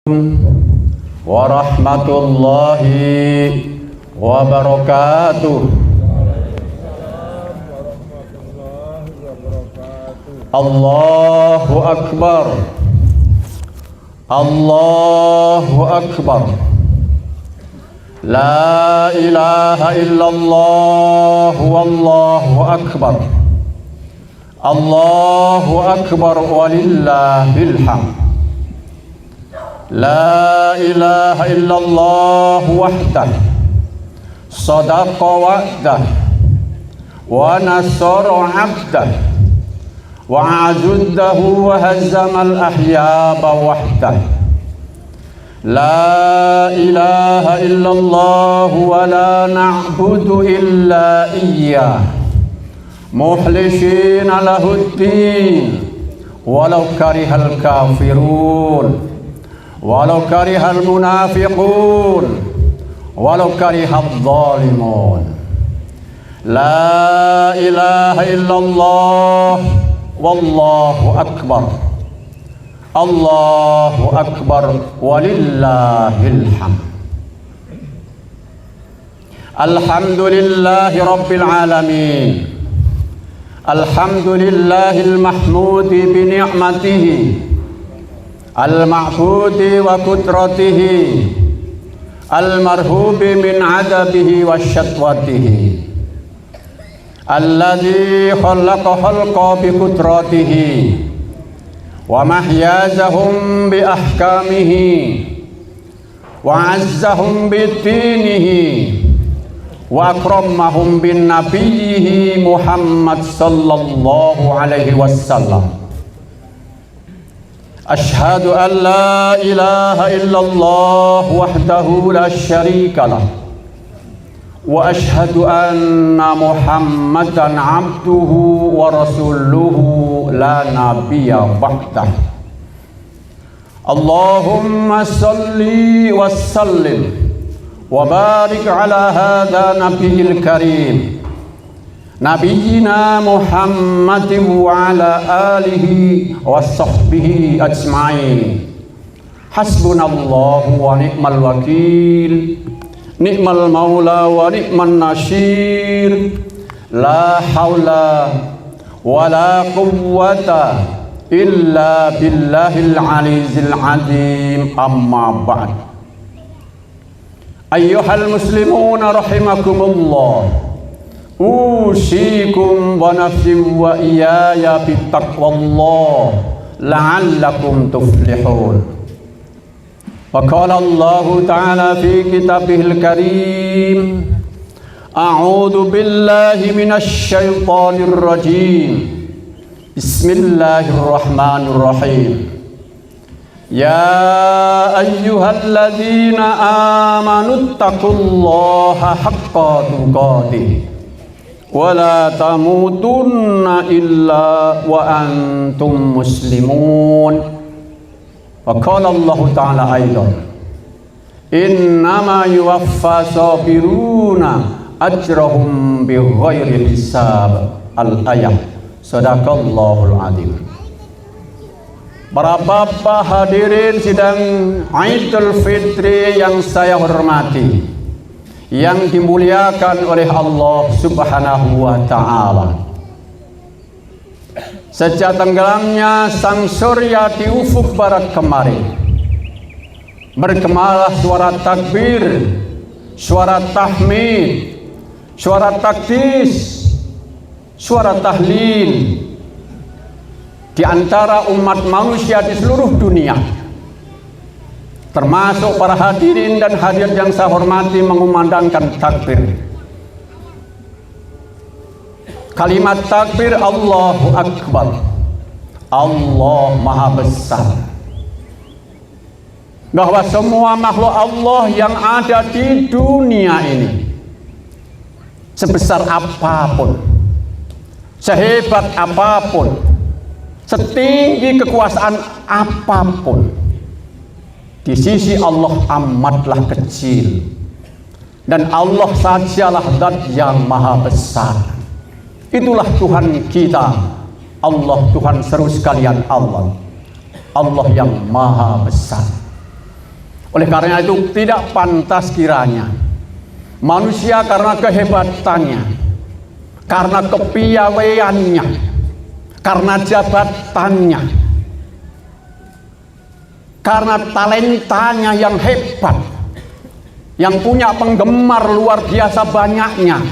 warahmatullahi wabarakatuh. Allahu Akbar, Allahu Akbar. La ilaha illallah, wallahu akbar. Allahu Akbar walillahil hamd. La ilaha illallah wahdah, sadaqa wa'dah, wa nasara 'abdah, wa azuddahu wa hazzamal ahyaba wahdah. La ilaha illallah wa la na'budu illa iyyah, muhlishina lahuddin, walau karihal kafirun, walau karihal munafiqun, walau karihal zalimun. La ilaha illallah, wallahu akbar. Allahu akbar walillahil hamd. Alhamdulillahi rabbil alamin. Alhamdulillahil mahmudi bi ni'matihi, al-ma'budi wa kudratihi, al-marhubi min adabihi wa syatwatihi, alladhi khalaqa khalqa bi kudratihi, wa mahyazahum bi ahkamihi, wa azzahum bi dinihi, wa akramahum bin nabiyyihi Muhammad sallallahu alaihi wasallam. Ashhadu an la ilaha illallah wahdahu la syarika lah, wa ashhadu anna Muhammadan abduhu wa rasuluhu la nabiyya ba'dah. Allahumma salli wa sallim wa barik ala hadha nabiyil karim, Nabiyyina Muhammadin wa ala alihi wa sahbihi ajma'in. Hasbunallahu wa ni'mal wakil, ni'mal maula wa ni'man nasir. La hawla wa la quwwata illa billahil alizil azim. Amma ba'd. Ayyuhal muslimuna rahimakumullah, usikum wa nafsi wa iyaya bittaqwallah la'allakum tuflihun. Wa qala Allah ta'ala fi kitabihil karim, a'udzu billahi minasy syaithanir rajim. Bismillahirrahmanirrahim. Ya ayyuhalladzina amanu taqullaha haqqa tuqatih wa la tamutunna illa wa antum muslimun. Wa qala Allah ta'ala aidan, innama yuwaffa sabiruna ajrahum bighairi hisab. Al-ayah. Sadaqallahul azim. Para bapak hadirin sidang Idul Fitri yang saya hormati, yang dimuliakan oleh Allah Subhanahu wa ta'ala. Sejak tenggelamnya sang surya di ufuk barat kemarin, bergemalah suara takbir, suara tahmid, suara takdis, suara tahlil di antara umat manusia di seluruh dunia, termasuk para hadirin dan hadirat yang saya hormati, mengumandangkan takbir. Kalimat takbir Allahu Akbar, Allah Maha Besar. Bahwa semua makhluk Allah yang ada di dunia ini, sebesar apapun, sehebat apapun, setinggi kekuasaan apapun, di sisi Allah amatlah kecil, dan Allah sajalah zat yang maha besar. Itulah Tuhan kita, Allah Tuhan seru sekalian, Allah yang maha besar. Oleh karena itu tidak pantas kiranya manusia karena kehebatannya, karena kepiawaiannya, karena jabatannya, karena talentanya yang hebat, yang punya penggemar luar biasa banyaknya,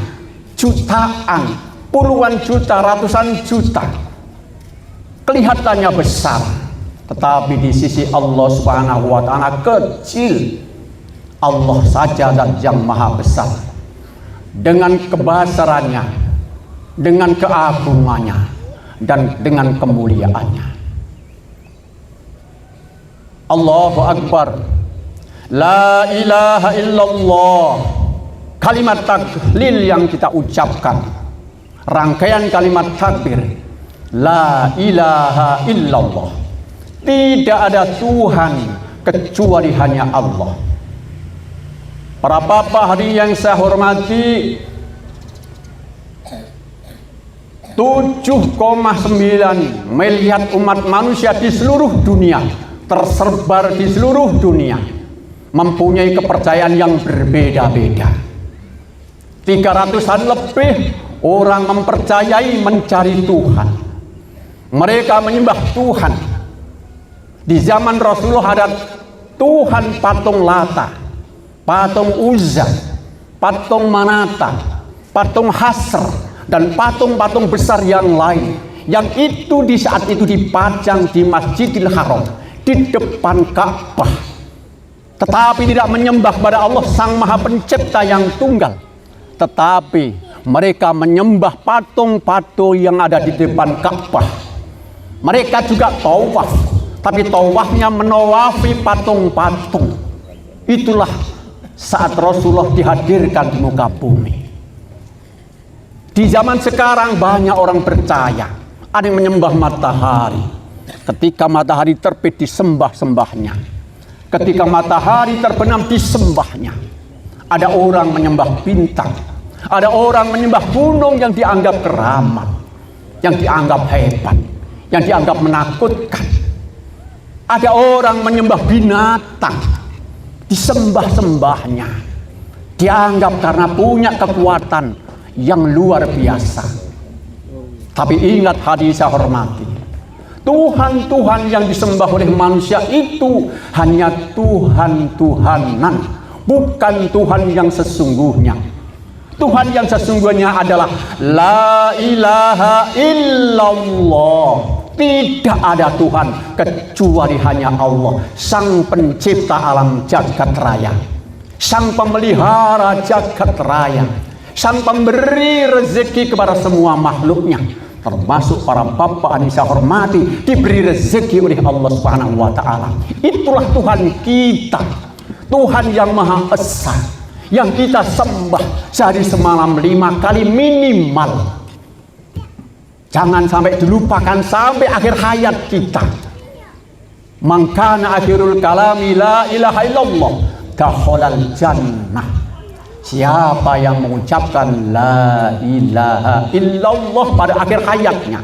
jutaan, puluhan juta, ratusan juta, kelihatannya besar, tetapi di sisi Allah Subhanahu wa Ta'ala kecil. Allah saja zat yang maha besar, dengan kebesarannya, dengan keagungannya, dan dengan kemuliaannya. Allahu Akbar. La ilaha illallah. Kalimat tahlil yang kita ucapkan, rangkaian kalimat takbir. La ilaha illallah. Tidak ada Tuhan kecuali hanya Allah. Para bapak hari yang saya hormati, 7,9 miliar umat manusia di seluruh dunia, tersebar di seluruh dunia, mempunyai kepercayaan yang berbeda-beda. 300-an lebih orang mempercayai mencari Tuhan. Mereka menyembah Tuhan. Di zaman Rasulullah ada Tuhan patung Lata, patung Uzza, patung Manata, patung Hasr, dan patung-patung besar yang lain, yang itu di saat itu dipajang di Masjidil Haram, di depan Ka'bah, tetapi tidak menyembah pada Allah Sang Maha Pencipta yang tunggal, tetapi mereka menyembah patung-patung yang ada di depan Ka'bah. Mereka juga tawaf, tapi tawafnya menawafi patung-patung. Itulah saat Rasulullah dihadirkan di muka bumi. Di zaman sekarang banyak orang percaya, ada yang menyembah matahari. Ketika matahari terbit disembah-sembahnya, ketika matahari terbenam disembahnya. Ada orang menyembah bintang, ada orang menyembah gunung yang dianggap keramat, yang dianggap hebat, yang dianggap menakutkan. Ada orang menyembah binatang, disembah-sembahnya, dianggap karena punya kekuatan yang luar biasa. Tapi ingat hadis saya hormati, Tuhan-Tuhan yang disembah oleh manusia itu hanya Tuhan-Tuhanan, bukan Tuhan yang sesungguhnya. Tuhan yang sesungguhnya adalah La ilaha illallah. Tidak ada Tuhan kecuali hanya Allah, Sang Pencipta alam jagat raya, Sang Pemelihara jagat raya, Sang Pemberi rezeki kepada semua makhluknya, termasuk para bapak yang saya hormati, diberi rezeki oleh Allah Subhanahu wa Ta'ala. Itulah Tuhan kita, Tuhan yang Maha Esa, yang kita sembah sehari semalam 5 kali minimal. Jangan sampai dilupakan sampai akhir hayat kita. Mangkana akhirul kalami la ilaha illallah dakhalal jannah. Siapa yang mengucapkan la ilaha illallah pada akhir hayatnya,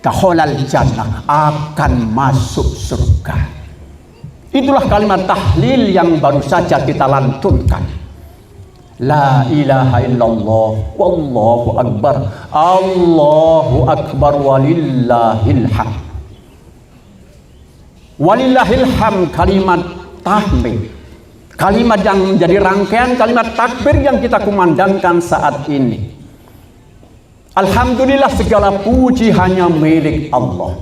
dakhalal jannah, akan masuk surga. Itulah kalimat tahlil yang baru saja kita lantunkan. La ilaha illallah wallahu akbar, Allahu akbar, walillahil hamd. Walillahil hamd, kalimat tahmid, kalimat yang menjadi rangkaian kalimat takbir yang kita kumandangkan saat ini. Alhamdulillah, segala puji hanya milik Allah.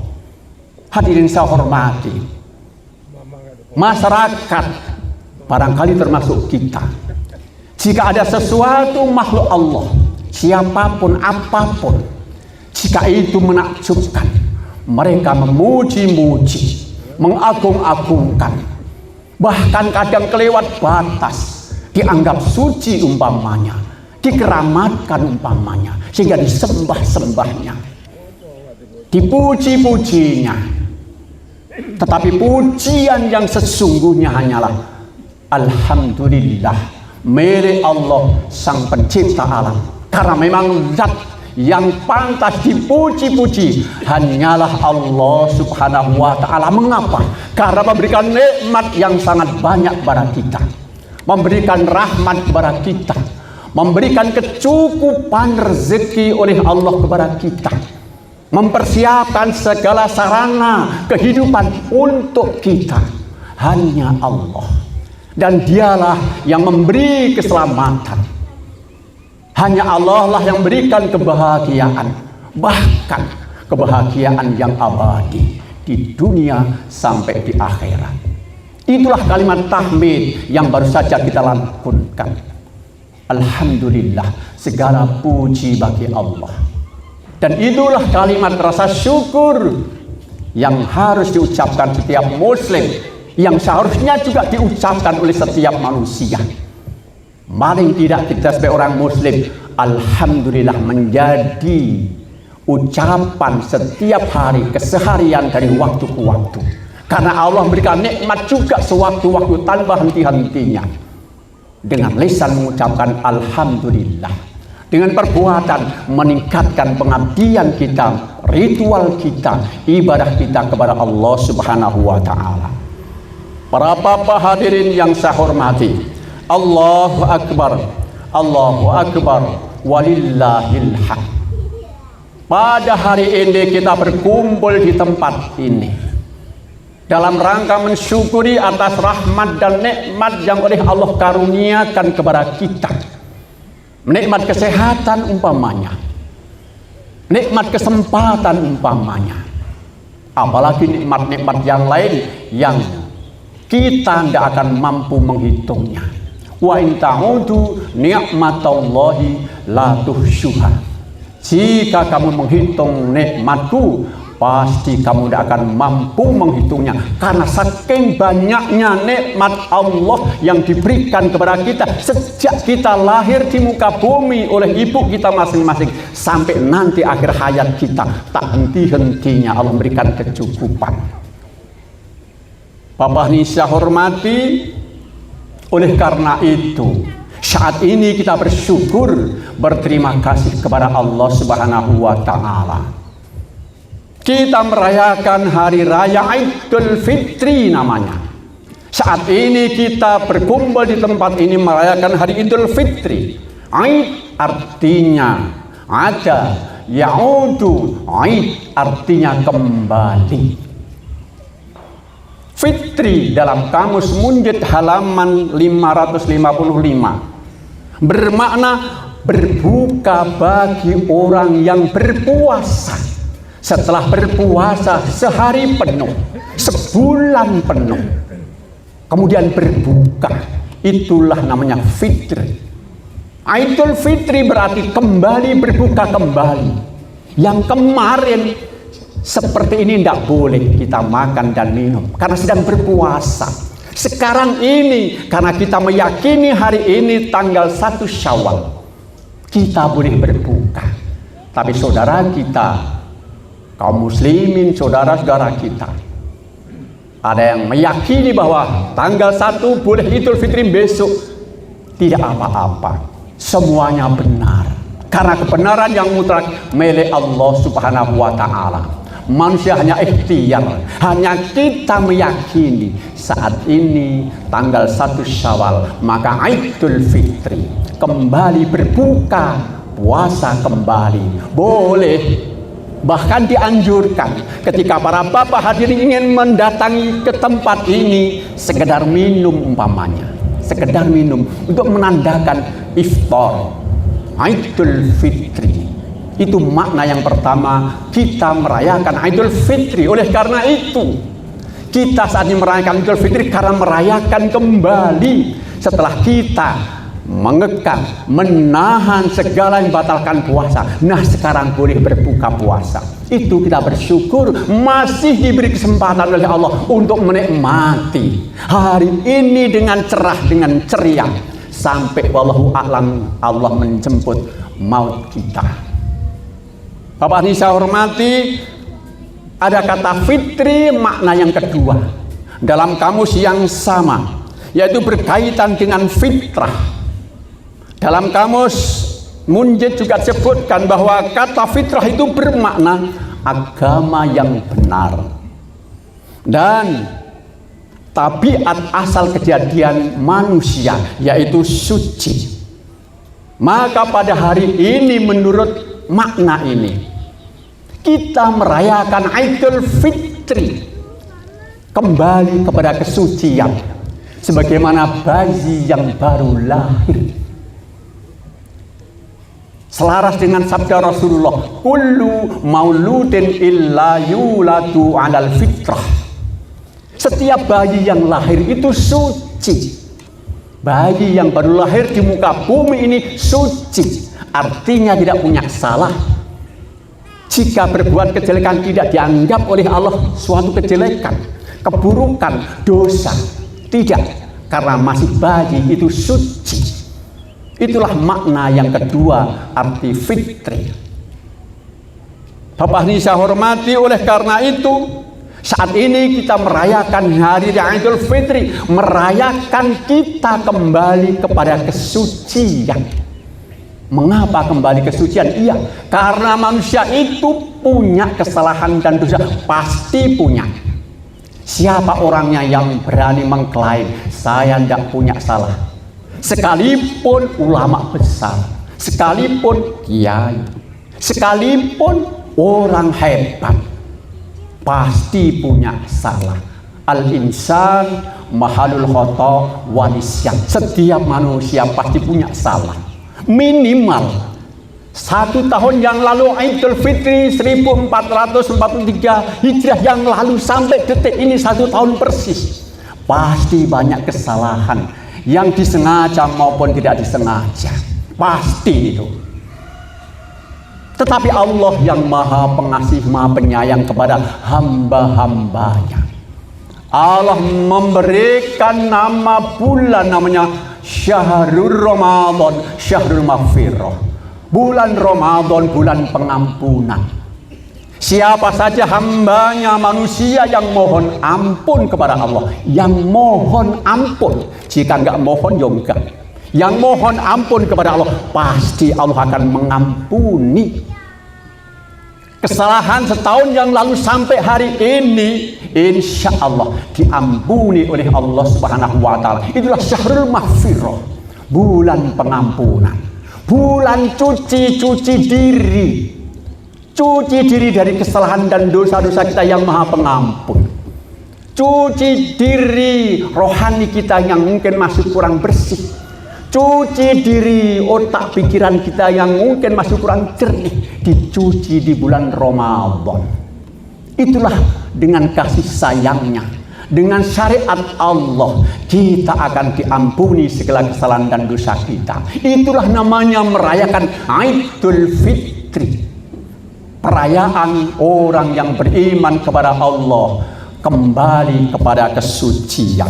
Hadirin saya hormati, masyarakat barangkali termasuk kita, jika ada sesuatu makhluk Allah, siapapun apapun, jika itu menakjubkan, mereka memuji-muji, mengagung-agungkan, bahkan kadang kelewat batas, dianggap suci umpamanya, dikeramatkan umpamanya, sehingga disembah-sembahnya, dipuji-pujinya. Tetapi pujian yang sesungguhnya hanyalah Alhamdulillah, milik Allah Sang Pencipta alam. Karena memang zat yang pantas dipuji-puji hanyalah Allah Subhanahu wa Ta'ala. Mengapa? Karena memberikan nikmat yang sangat banyak kepada kita, memberikan rahmat kepada kita, memberikan kecukupan rezeki oleh Allah kepada kita, mempersiapkan segala sarana kehidupan untuk kita. Hanya Allah, dan Dialah yang memberi keselamatan. Hanya Allah lah yang memberikan kebahagiaan, bahkan kebahagiaan yang abadi di dunia sampai di akhirat. Itulah kalimat tahmid yang baru saja kita lantunkan. Alhamdulillah, segala puji bagi Allah. Dan itulah kalimat rasa syukur yang harus diucapkan setiap muslim, yang seharusnya juga diucapkan oleh setiap manusia. Paling tidak kita sebagai orang muslim, alhamdulillah menjadi ucapan setiap hari, keseharian dari waktu ke waktu. Karena Allah memberikan nikmat juga sewaktu-waktu tanpa henti-hentinya. Dengan lisan mengucapkan alhamdulillah, dengan perbuatan meningkatkan pengabdian kita, ritual kita, ibadah kita kepada Allah Subhanahu wa Ta'ala. Para bapak hadirin yang saya hormati, Allahu Akbar, Allahu Akbar, walillahil hamd. Pada hari ini kita berkumpul di tempat ini dalam rangka mensyukuri atas rahmat dan nikmat yang oleh Allah karuniakan kepada kita. Nikmat kesehatan umpamanya, nikmat kesempatan umpamanya, apalagi nikmat-nikmat yang lain yang kita tidak akan mampu menghitungnya. Wa in ta'udu ni'matallahi la tuhsyuha. Jika kamu menghitung nikmatku, pasti kamu tidak akan mampu menghitungnya. Karena saking banyaknya nikmat Allah yang diberikan kepada kita sejak kita lahir di muka bumi oleh ibu kita masing-masing sampai nanti akhir hayat kita, tak henti-hentinya Allah memberikan kecukupan. Bapak ini saya hormati, oleh karena itu saat ini kita bersyukur, berterima kasih kepada Allah Subhanahu wa Ta'ala. Kita merayakan hari raya Idul Fitri namanya. Saat ini kita berkumpul di tempat ini merayakan hari Idul Fitri. Aid artinya ada, yaudu, aid artinya kembali. Fitri dalam kamus Munjid halaman 555 bermakna berbuka bagi orang yang berpuasa. Setelah berpuasa sehari penuh, sebulan penuh, kemudian berbuka, itulah namanya fitri. Idul Fitri berarti kembali, berbuka kembali. Yang kemarin seperti ini tidak boleh kita makan dan minum karena sedang berpuasa. Sekarang ini karena kita meyakini hari ini tanggal 1 Syawal, kita boleh berbuka. Tapi saudara kita, kaum muslimin, saudara-saudara kita, ada yang meyakini bahwa tanggal 1 boleh Idul Fitri besok. Tidak apa-apa, semuanya benar. Karena kebenaran yang mutlak milik Allah Subhanahu wa Ta'ala. Manusia hanya ikhtiar, hanya kita meyakini saat ini tanggal 1 Syawal, maka Idul Fitri kembali berbuka puasa kembali boleh. Bahkan dianjurkan ketika para bapak hadirin ingin mendatangi ke tempat ini, sekedar minum umpamanya, sekedar minum untuk menandakan iftar Idul Fitri. Itu makna yang pertama, kita merayakan Idul Fitri. Oleh karena itu kita saat ini merayakan Idul Fitri karena merayakan kembali setelah kita mengekang, menahan segala yang batalkan puasa. Nah sekarang boleh berbuka puasa. Itu kita bersyukur masih diberi kesempatan oleh Allah untuk menikmati hari ini dengan cerah, dengan ceria, sampai wallahu a'lam Allah menjemput maut kita. Bapak ini saya hormati, ada kata fitri makna yang kedua dalam kamus yang sama, yaitu berkaitan dengan fitrah. Dalam kamus Munjid juga sebutkan bahwa kata fitrah itu bermakna agama yang benar. Dan tabiat asal kejadian manusia yaitu suci. Maka pada hari ini menurut makna ini kita merayakan Idul Fitri, kembali kepada kesucian sebagaimana bayi yang baru lahir. Selaras dengan sabda Rasulullah, kullu mauludin illa yuladu alal fitrah. Setiap bayi yang lahir itu suci. Bayi yang baru lahir di muka bumi ini suci, artinya tidak punya salah. Jika berbuat kejelekan tidak dianggap oleh Allah suatu kejelekan, keburukan, dosa. Tidak, karena masih bayi itu suci. Itulah makna yang kedua arti fitri. Bapak ini saya hormati, oleh karena itu saat ini kita merayakan hari Idul Fitri, merayakan kita kembali kepada kesucian. Mengapa kembali kesucian? Iya, karena manusia itu punya kesalahan dan dosa, pasti punya. Siapa orangnya yang berani mengklaim saya tidak punya salah? Sekalipun ulama besar, sekalipun kiai, sekalipun orang hebat, pasti punya salah. Al-insan mahalul khata wa nisyan. Setiap manusia pasti punya salah. Minimal 1 tahun yang lalu Idul Fitri 1443 Hijrah yang lalu sampai detik ini 1 tahun persis, pasti banyak kesalahan yang disengaja maupun tidak disengaja, pasti itu. Tetapi Allah yang maha pengasih, maha penyayang kepada hamba-hambanya. Allah memberikan nama bulan, namanya Syahrul Ramadan, Syahrul Maghfirah. Bulan Ramadan, bulan pengampunan. Siapa saja hambanya manusia yang mohon ampun kepada Allah, yang mohon ampun, jika enggak mohon ya enggak, yang mohon ampun kepada Allah, pasti Allah akan mengampuni. Kesalahan setahun yang lalu sampai hari ini, insya Allah diampuni oleh Allah Subhanahu wa Ta'ala. Itulah Syahrul Maghfirah, bulan pengampunan, bulan cuci diri. Cuci diri dari kesalahan dan dosa-dosa kita yang maha pengampun. Cuci diri rohani kita yang mungkin masih kurang bersih. Cuci diri otak pikiran kita yang mungkin masih kurang jernih. Dicuci di bulan Ramadan. Itulah dengan kasih sayangnya, dengan syariat Allah, kita akan diampuni segala kesalahan dan dosa kita. Itulah namanya merayakan Idul Fitri. Perayaan orang yang beriman kepada Allah kembali kepada kesucian.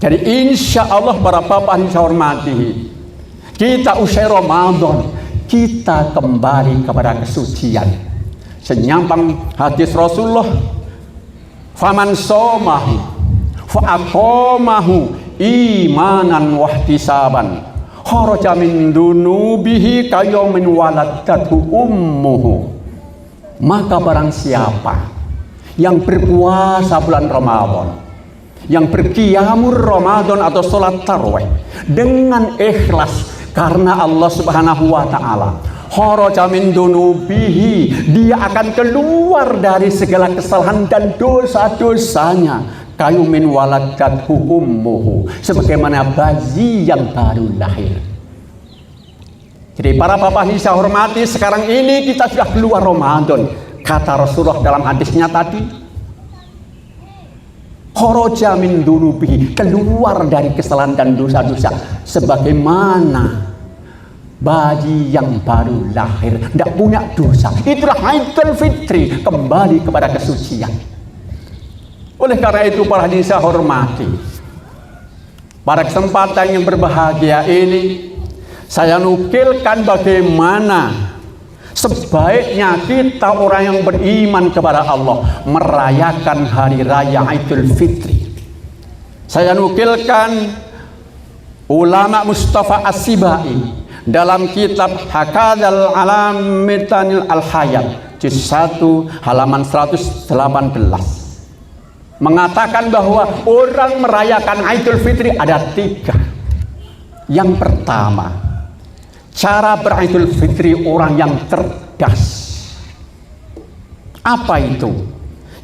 Jadi insya Allah para bapak yang saya hormati, kita usai Ramadan, kita kembali kepada kesucian. Senyampang hadis Rasulullah, faman somahu fa'aqamahu imanan wahtisaban kharaja min dunubihi kayaumin waladatu ummuhu. Maka barang siapa yang berpuasa bulan Ramadan, yang berqiyamul Ramadan atau sholat tarawih dengan ikhlas karena Allah Subhanahu wa Ta'ala, kharaja min dunubihi, dia akan keluar dari segala kesalahan dan dosa-dosanya, kayumin waladatu ummuhu, sebagaimana bayi yang baru lahir. Jadi para bapak yang saya hormati, sekarang ini kita sudah keluar Ramadan. Kata Rasulullah dalam hadisnya tadi, kharaja min dunubihi, keluar dari kesalahan dan dosa-dosa sebagaimana bayi yang baru lahir, tidak punya dosa. Itulah Idul Fitri, kembali kepada kesucian. Oleh karena itu para hadirin saya hormati, pada kesempatan yang berbahagia ini saya nukilkan bagaimana sebaiknya kita orang yang beriman kepada Allah merayakan hari raya Idul Fitri. Saya nukilkan ulama Mustafa As-Sibai dalam kitab Hakadzal Alamitanil Al-Hayat juz 1 halaman 118 mengatakan bahwa orang merayakan Idul Fitri ada 3. Yang pertama, cara beridul fitri orang yang cerdas. Apa itu?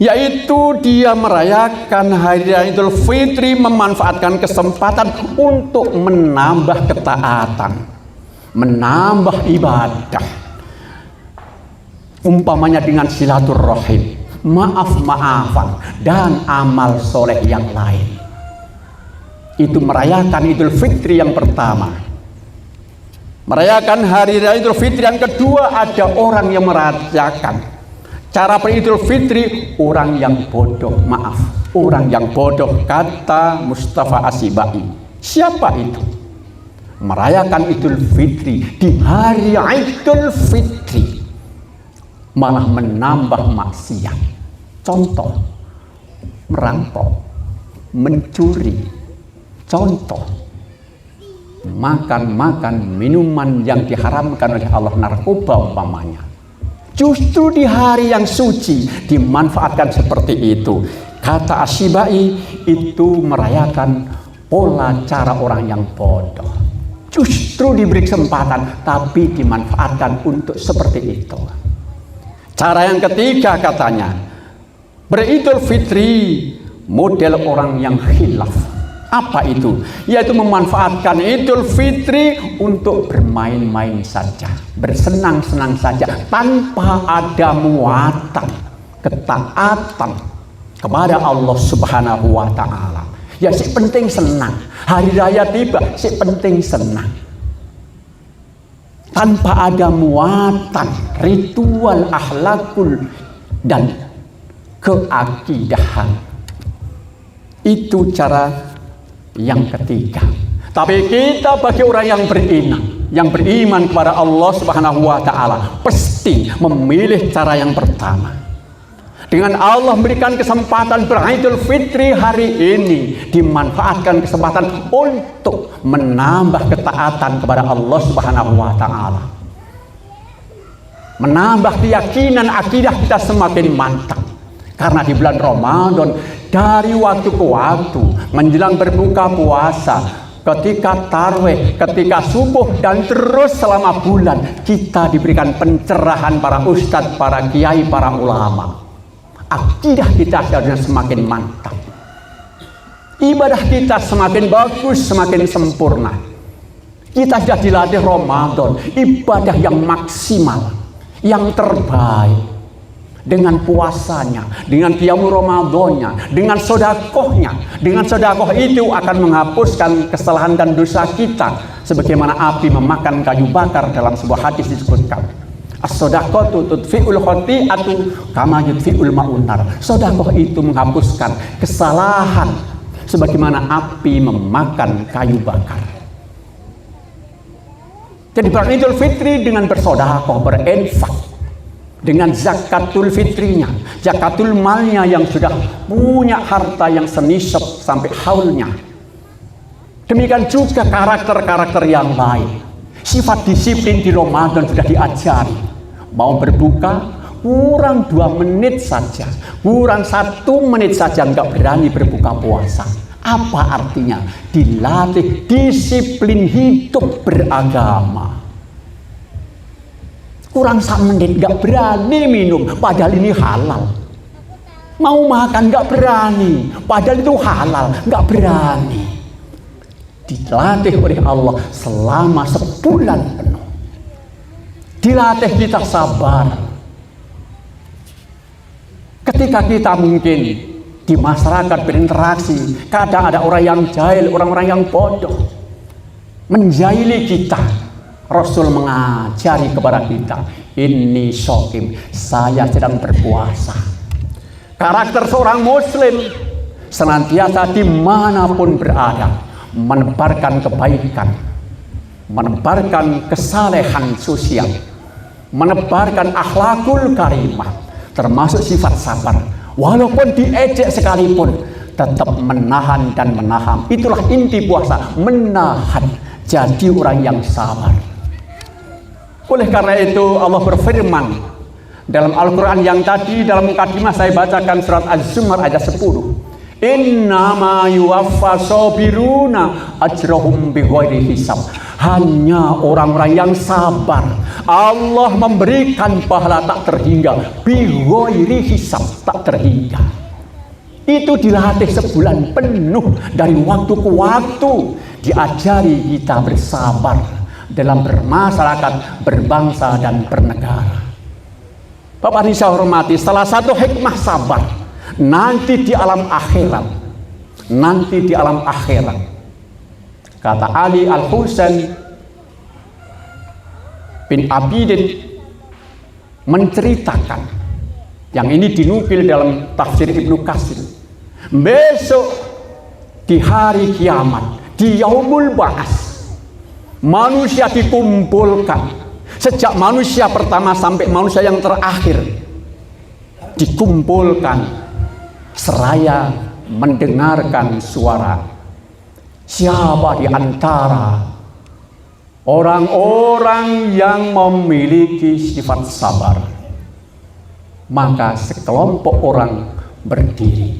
Yaitu dia merayakan hari raya Idul Fitri memanfaatkan kesempatan untuk menambah ketaatan, menambah ibadah. Umpamanya dengan silaturahim, maaf-maafan, dan amal soleh yang lain. Itu merayakan Idul Fitri yang pertama. Merayakan hari raya Idul Fitri yang kedua, ada orang yang merayakan cara beridul fitri orang yang bodoh. Maaf, orang yang bodoh, kata Mustafa Asy-Syibai. Siapa itu? Merayakan Idul Fitri di hari Idul Fitri malah menambah maksiat. Contoh, merampok, mencuri. Contoh, makan minuman yang diharamkan oleh Allah, narkoba umpamanya. Justru di hari yang suci dimanfaatkan seperti itu. Kata Asy-Syibai, itu merayakan pola cara orang yang bodoh. Justru diberi kesempatan tapi dimanfaatkan untuk seperti itu. Cara yang ketiga katanya, beridul fitri model orang yang khilaf. Apa itu? Yaitu memanfaatkan Idul Fitri untuk bermain-main saja, bersenang-senang saja, tanpa ada muatan ketaatan kepada Allah Subhanahu wa Ta'ala. Ya, si penting senang. Hari raya tiba, si penting senang. Tanpa ada muatan ritual akhlakul dan keakidahan. Itu cara yang ketiga. Tapi kita bagi orang yang beriman kepada Allah Subhanahu wa Ta'ala, pasti memilih cara yang pertama. Dengan Allah memberikan kesempatan beridul fitri hari ini, dimanfaatkan kesempatan untuk menambah ketaatan kepada Allah Subhanahu wa Ta'ala, menambah keyakinan akidah kita semakin mantap. Karena di bulan Ramadan, dari waktu ke waktu menjelang berbuka puasa, ketika tarwih, ketika subuh, dan terus selama bulan, kita diberikan pencerahan para ustadz, para kiai, para ulama. Akidah kita harusnya semakin mantap, ibadah kita semakin bagus, semakin sempurna. Kita sudah dilatih Ramadan, ibadah yang maksimal, yang terbaik. Dengan puasanya, dengan qiyamul Ramadannya, dengan sodakohnya. Dengan sodakoh itu akan menghapuskan kesalahan dan dosa kita, sebagaimana api memakan kayu bakar. Dalam sebuah hadis disebutkan, as-sodaqatu tudfi'ul khati'atu kama yudfi'ul ma'un nar. Sodakoh itu menghapuskan kesalahan sebagaimana api memakan kayu bakar. Jadi beridul fitri dengan bersodakoh, berinfak, dengan zakatul fitrinya, zakatul malnya yang sudah punya harta yang senisab sampai haulnya. Demikian juga karakter-karakter yang lain. Sifat disiplin di Ramadan sudah diajari. Mau berbuka, kurang 2 menit saja, kurang 1 menit saja nggak berani berbuka puasa. Apa artinya? Dilatih disiplin hidup beragama. Kurang 1 menit nggak berani minum, padahal ini halal. Mau makan nggak berani, padahal itu halal, nggak berani. Dilatih oleh Allah selama sebulan penuh. Dilatih kita sabar. Ketika kita mungkin di masyarakat berinteraksi, kadang ada orang yang jahil, orang-orang yang bodoh menjahili kita. Rasul mengajari kepada kita, ini shokim, saya sedang berpuasa. Karakter seorang muslim senantiasa dimanapun berada menebarkan kebaikan, menebarkan kesalehan sosial, menebarkan akhlakul karimah, termasuk sifat sabar. Walaupun diejek sekalipun, tetap menahan dan menahan. Itulah inti puasa, menahan. Jadi orang yang sabar. Oleh karena itu Allah berfirman dalam Al-Quran yang tadi dalam mukadimah saya bacakan surat Az-Zumar ayat 10. Innama yuwaffa sabiruna ajrahum bighairi hisab. Hanya orang-orang yang sabar Allah memberikan pahala tak terhingga, bighairi hisab, tak terhingga. Itu dilatih sebulan penuh dari waktu ke waktu, diajari kita bersabar dalam bermasyarakat, berbangsa dan bernegara. Bapak Nisa hormati, salah satu hikmah sabar nanti di alam akhirat, kata Ali Al-Husain bin Abidin menceritakan, yang ini dinukil dalam tafsir Ibnu Katsir, besok di hari kiamat, di yaumul ba'ats, manusia dikumpulkan, sejak manusia pertama sampai manusia yang terakhir dikumpulkan, seraya mendengarkan suara siapa di antara orang-orang yang memiliki sifat sabar. Maka sekelompok orang berdiri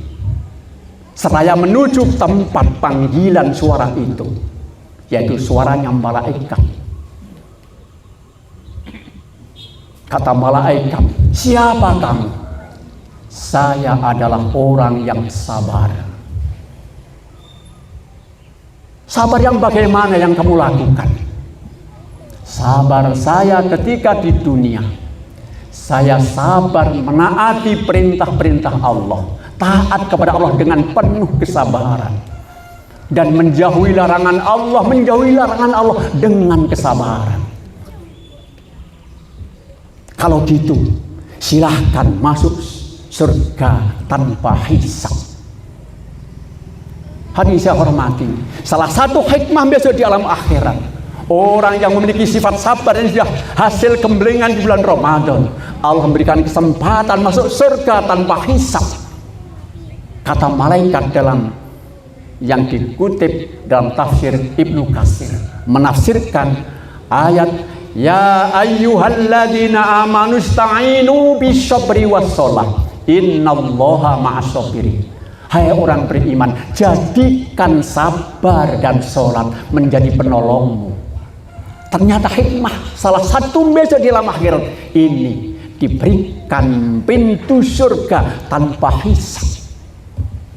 seraya menuju tempat panggilan suara itu, yaitu suaranya malaikat. Kata malaikat, siapa kamu? Saya adalah orang yang sabar. Sabar yang bagaimana yang kamu lakukan? Sabar saya ketika di dunia, saya sabar menaati perintah-perintah Allah, taat kepada Allah dengan penuh kesabaran, dan menjauhi larangan Allah dengan kesabaran. Kalau gitu, silahkan masuk surga tanpa hisab. Hadirin saya hormati, salah satu hikmah besok di alam akhirat, orang yang memiliki sifat sabar ini sudah hasil gemblengan di bulan Ramadan, Allah memberikan kesempatan masuk surga tanpa hisab. Kata malaikat dalam yang dikutip dalam tafsir Ibnu Katsir, menafsirkan ayat ya ayyuhalladzina amanu ista'inu bisyabri wassholah innallaha ma'as-sabirin. Hai orang beriman, jadikan sabar dan sholat menjadi penolongmu. Ternyata hikmah salah satu besok di alam akhirat ini diberikan pintu surga tanpa hisab.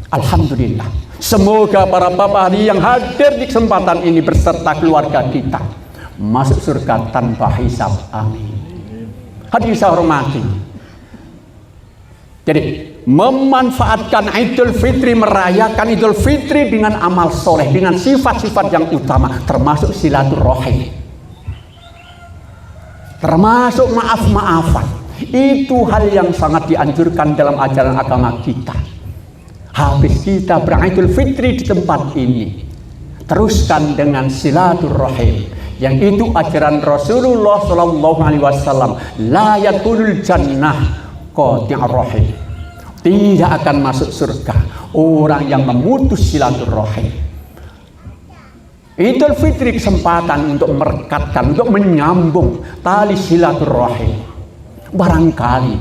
Alhamdulillah, semoga para bapak yang hadir di kesempatan ini beserta keluarga kita masuk surga tanpa hisab. Amin. Hadirin saya hormati, jadi memanfaatkan Idul Fitri, merayakan Idul Fitri dengan amal soleh, dengan sifat-sifat yang utama, termasuk silaturahim, termasuk maaf-maafan. Itu hal yang sangat dianjurkan dalam ajaran agama kita. Habis kita beridul fitri di tempat ini, teruskan dengan silaturahim, yang itu ajaran Rasulullah SAW. La yadkhulul jannah qati'ur rahim. Tidak akan masuk surga orang yang memutus silaturahim. Idul Fitri kesempatan untuk merekatkan, untuk menyambung tali silaturahim. Barangkali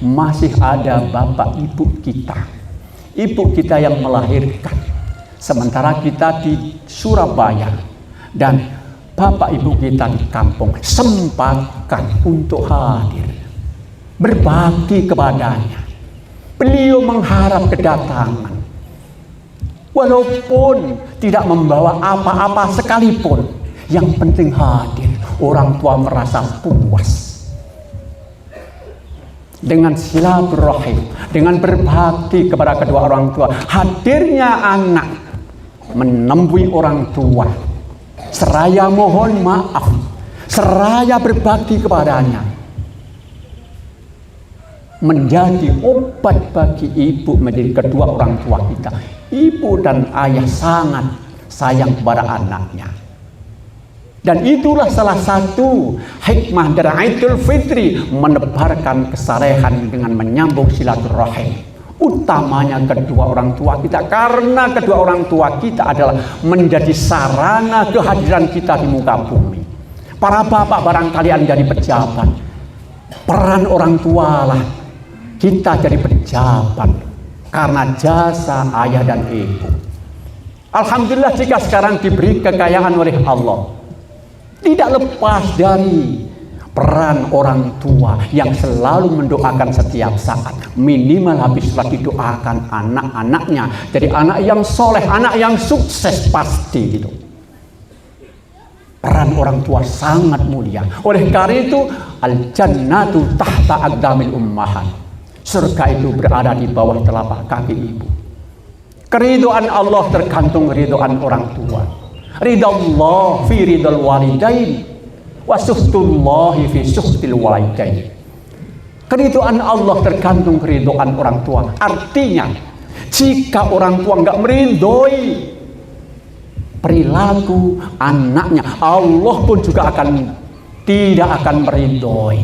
masih ada bapak ibu kita yang melahirkan, sementara kita di Surabaya, dan bapak ibu kita di kampung. Sempatkan untuk hadir, berbakti kepadanya. Beliau mengharap kedatangan, walaupun tidak membawa apa-apa sekalipun, yang penting hadir. Orang tua merasa puas dengan silaturahim, dengan berbakti kepada kedua orang tua. Hadirnya anak menemui orang tua, seraya mohon maaf, seraya berbakti kepadanya, menjadi obat bagi ibu, menjadi kedua orang tua kita. Ibu dan ayah sangat sayang kepada anaknya. Dan itulah salah satu hikmah dari Idul Fitri, menebarkan kesalehan dengan menyambung silaturahim, utamanya kedua orang tua kita, karena kedua orang tua kita adalah menjadi sarana kehadiran kita di muka bumi, Para bapak barangkali Anda jadi pejabat. Peran orang tua lah kita jadi pejabat karena jasa ayah dan ibu. Alhamdulillah jika sekarang diberi kekayaan oleh Allah, tidak lepas dari peran orang tua yang selalu mendoakan setiap saat. Minimal habis lagi doakan anak-anaknya jadi anak yang soleh, anak yang sukses pasti gitu. Peran orang tua sangat mulia. Oleh karena itu, al-jannatu tahta aqdamil ummahat. Surga itu berada di bawah telapak kaki ibu. Keridhaan Allah tergantung keridhaan orang tua. Ridallah fi ridal walidain wa suhtullahi fi suhtil walidain. Keridhaan Allah tergantung keridhaan orang tua. Artinya, jika orang tua enggak meridhoi perilaku anaknya, Allah pun juga tidak akan meridhoi.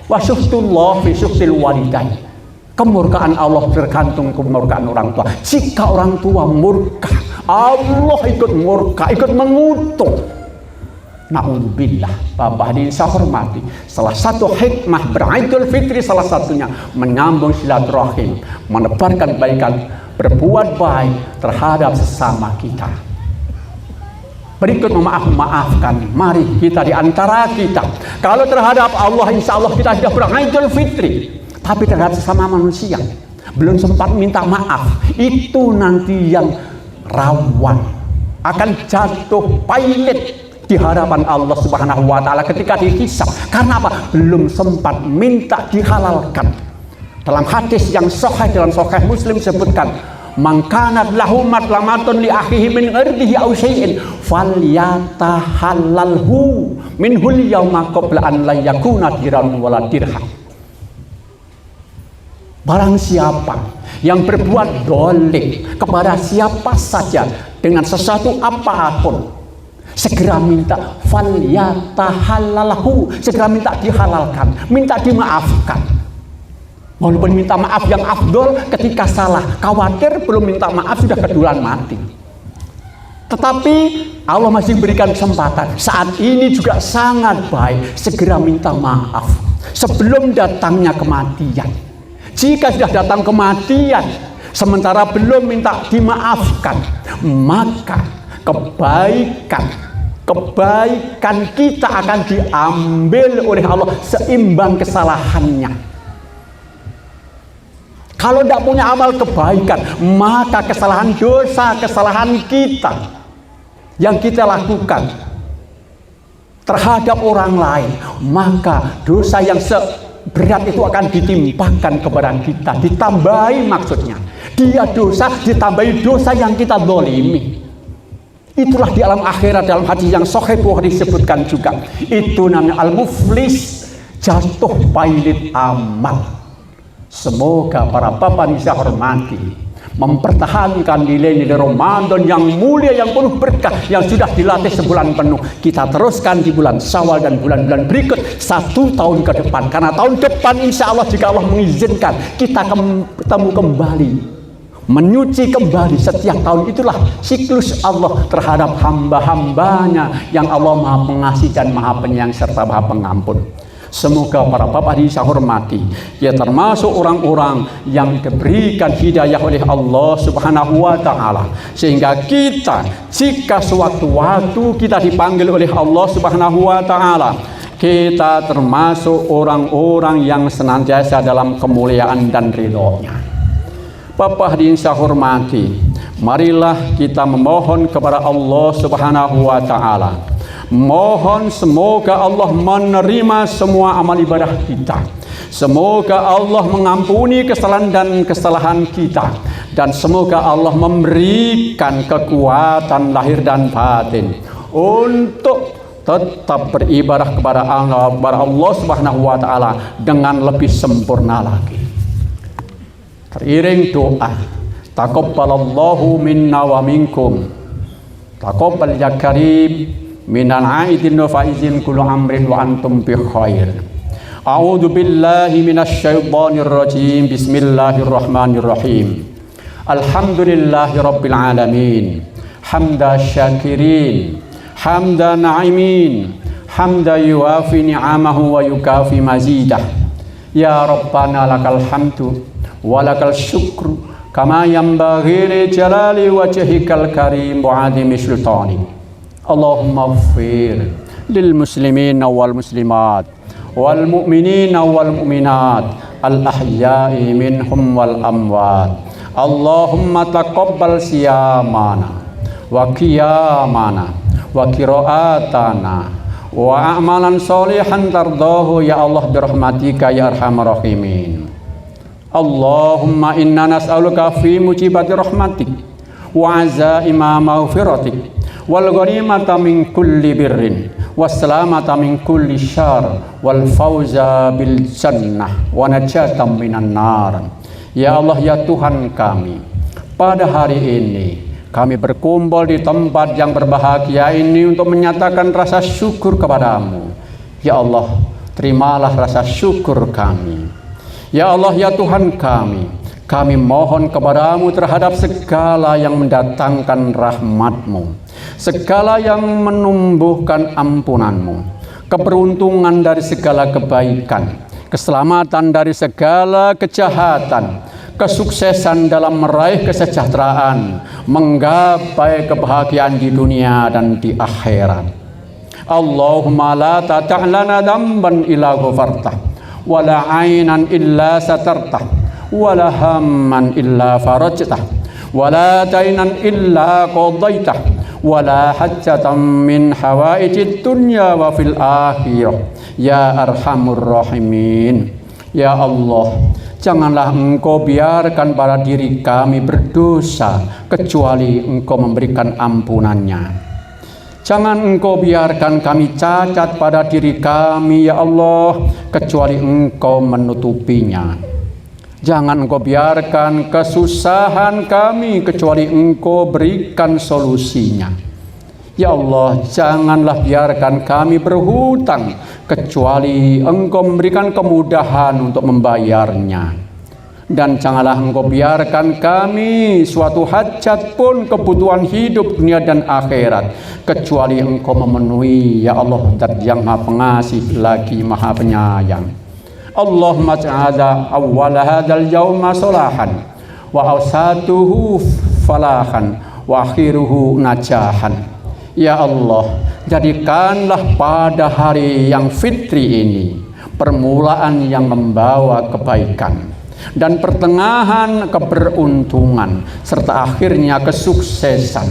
Wasuhtullah fi suhtil walidain. Kemurkaan Allah tergantung kemurkaan orang tua. Jika orang tua murka, Allah ikut murka, ikut mengutuk. Na'udzubillah. Bapak hadirin saya hormati, salah satu hikmah beridul fitri salah satunya menyambung silaturahim, menebarkan kebaikan, berbuat baik terhadap sesama kita. Berikut memaafkan. Mari kita di antara kita, kalau terhadap Allah insya Allah kita sudah beridul fitri, tapi terhadap sesama manusia belum sempat minta maaf, itu nanti yang rawan akan jatuh pailit di hadapan Allah Subhanahu wa taala ketika dihisab. Karena apa? Belum sempat minta dihalalkan. Dalam hadis yang sahih dalam Sahih Muslim sebutkan, man kanat lahu matlamatun li akhihi min irdihi aw syai'in falyatahallalhu minhul yauma qabla an la yakuna dirham wala dirham. Barang siapa yang berbuat dolim kepada siapa saja dengan sesuatu apapun, segera minta falyatahallalhu, segera minta dihalalkan, minta dimaafkan. Walaupun minta maaf yang afdol ketika salah, khawatir belum minta maaf sudah keduluan mati. Tetapi Allah masih berikan kesempatan. Saat ini juga sangat baik segera minta maaf sebelum datangnya kematian. Jika sudah datang kematian sementara belum minta dimaafkan, maka kebaikan kita akan diambil oleh Allah seimbang kesalahannya. Kalau tidak punya amal kebaikan, maka kesalahan kita yang kita lakukan terhadap orang lain, maka dosa yang berat itu akan ditimpakan kepada kita, ditambahi maksudnya. Dia dosa ditambahi dosa yang kita zalimi. Itulah di alam akhirat, dalam hadis yang sahih Bukhari disebutkan juga. Itu namanya al-muflis, jatuh pailit amal. Semoga para bapak bisa hormati, mempertahankan nilai-nilai Ramadan yang mulia, yang penuh berkah, yang sudah dilatih sebulan penuh. Kita teruskan di bulan Syawal dan bulan-bulan berikut 1 tahun ke depan. Karena tahun depan insya Allah jika Allah mengizinkan kita ketemu kembali, menyuci kembali setiap tahun. Itulah siklus Allah terhadap hamba-hambanya yang Allah Maha Pengasih dan Maha Penyayang serta Maha Pengampun. Semoga para bapak bisa hormati, ya termasuk orang-orang yang diberikan hidayah oleh Allah Subhanahu wa taala, sehingga kita jika sewaktu-waktu kita dipanggil oleh Allah Subhanahu wa taala, kita termasuk orang-orang yang senantiasa dalam kemuliaan dan ridhonya. Bapak hadirin saya hormati, marilah kita memohon kepada Allah Subhanahu wa taala. Mohon semoga Allah menerima semua amal ibadah kita. Semoga Allah mengampuni kesalahan dan kesalahan kita. Dan semoga Allah memberikan kekuatan lahir dan batin untuk tetap beribadah kepada Allah Subhanahu wa taala dengan lebih sempurna lagi. Teriring doa, taqabbalallahu minna wa minkum. Taqabbal ya karim minal aidin wa faizin kullu amrin wa antum bi khair. A'udzu billahi minasy syaithanir rajim. Bismillahirrahmanirrahim. Alhamdulillahi rabbil alamin. hamda syakirin, hamda na'imin, hamda yuafi ni'amahu wa yukafi mazidah. Ya Rabbana lakal hamdu wa lakal syukru kama yanbaghi li jalali wajhikal karim wa 'azimi sultani. Allahumma ighfir lil muslimina wal muslimat wal mu'minina wal mu'minat al ahya'i minhum wal amwat. Allahumma taqabbal siyamana wa qiyamana wa qiraatana wa a'malan sholihan tardahu ya Allah birahmatika ya arhamar rahimin. Allahumma inna nas'aluka fi mujibati rahmatik wa azaima maghfiratik wal ghanimata min kulli birrin wassalamata min kulli syarr wal fauza bil jannah wa najatan minan nar. Ya Allah ya Tuhan kami, pada hari ini kami berkumpul di tempat yang berbahagia ini untuk menyatakan rasa syukur kepadamu. Ya Allah, terimalah rasa syukur kami. Ya Allah ya Tuhan kami mohon kepadamu terhadap segala yang mendatangkan rahmatmu, segala yang menumbuhkan ampunanmu, keberuntungan dari segala kebaikan, keselamatan dari segala kejahatan, kesuksesan dalam meraih kesejahteraan, menggapai kebahagiaan di dunia dan di akhirat. Allahumma la tata'lana damban illa ghafartah, wa la ainan illa satartah, wa la hamman illa farajtah, wa la dainan illa qadaitah, wa la hajjatan min hawaijid dunya wa fil akhirah. Ya arhamur rahimin. Ya Allah, janganlah Engkau biarkan pada diri kami berdosa kecuali Engkau memberikan ampunannya. Jangan Engkau biarkan kami cacat pada diri kami ya Allah kecuali Engkau menutupinya. Jangan Engkau biarkan kesusahan kami kecuali Engkau berikan solusinya. Ya Allah, janganlah biarkan kami berhutang kecuali Engkau memberikan kemudahan untuk membayarnya. Dan janganlah Engkau biarkan kami suatu hajat pun kebutuhan hidup dunia dan akhirat kecuali Engkau memenuhi ya Allah, Dat yang Maha Pengasih lagi Maha Penyayang. Allahumma ja'ala awwala hadzal yauma salahan wa awsatuhu falahan wa akhiruhu najahan. Ya Allah, jadikanlah pada hari yang fitri ini permulaan yang membawa kebaikan dan pertengahan keberuntungan serta akhirnya kesuksesan,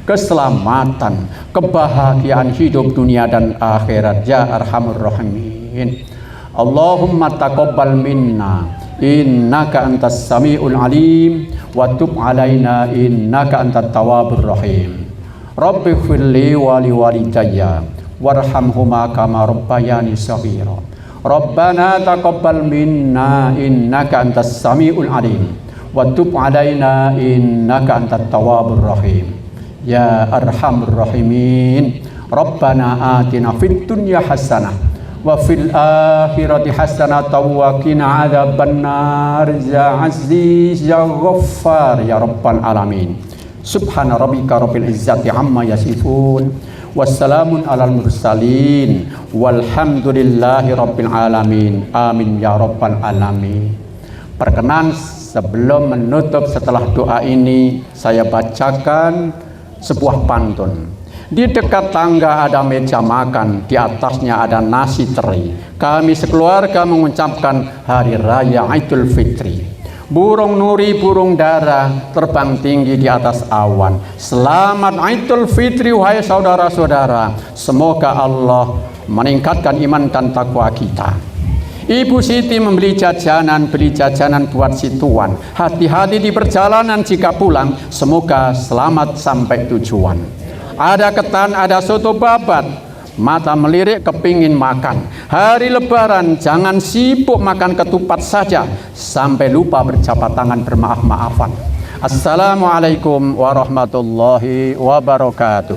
keselamatan, kebahagiaan hidup dunia dan akhirat ya arhamur rahimin. Allahumma taqabbal minna innaka antas samiul alim wa tub alaina innaka antat tawwabur rahim. Rabbi firli wa liwalidayya warhamhuma kama rabbayani shaghira. Rabbana taqabbal minna innaka antas samiul alim wa tub alaina innaka antat tawwabur rahim. Ya arhamur rahimin. Rabbana atina fid dunya hasanah wa fil akhirati hasanah wa qina adzabannar ya aziz ya ghaffar ya rabbal alamin. Subhana rabbika rabbil izzati amma yasifun wassalamun alal mursalin walhamdulillahi rabbil alamin. Amin ya rabbal alamin. Perkenan sebelum menutup setelah doa ini saya bacakan sebuah pantun. Di dekat tangga ada meja makan, di atasnya ada nasi teri. Kami sekeluarga mengucapkan hari raya Idul Fitri. Burung nuri, burung dara terbang tinggi di atas awan. Selamat Idul Fitri wahai saudara-saudara. Semoga Allah meningkatkan iman dan takwa kita. Ibu Siti membeli jajanan, beli jajanan buat si Tuan. Hati-hati di perjalanan jika pulang, semoga selamat sampai tujuan. Ada ketan, ada soto babat. Mata melirik kepingin makan. Hari Lebaran jangan sibuk makan ketupat saja sampai lupa berjabat tangan bermaaf-maafan. Assalamualaikum warahmatullahi wabarakatuh.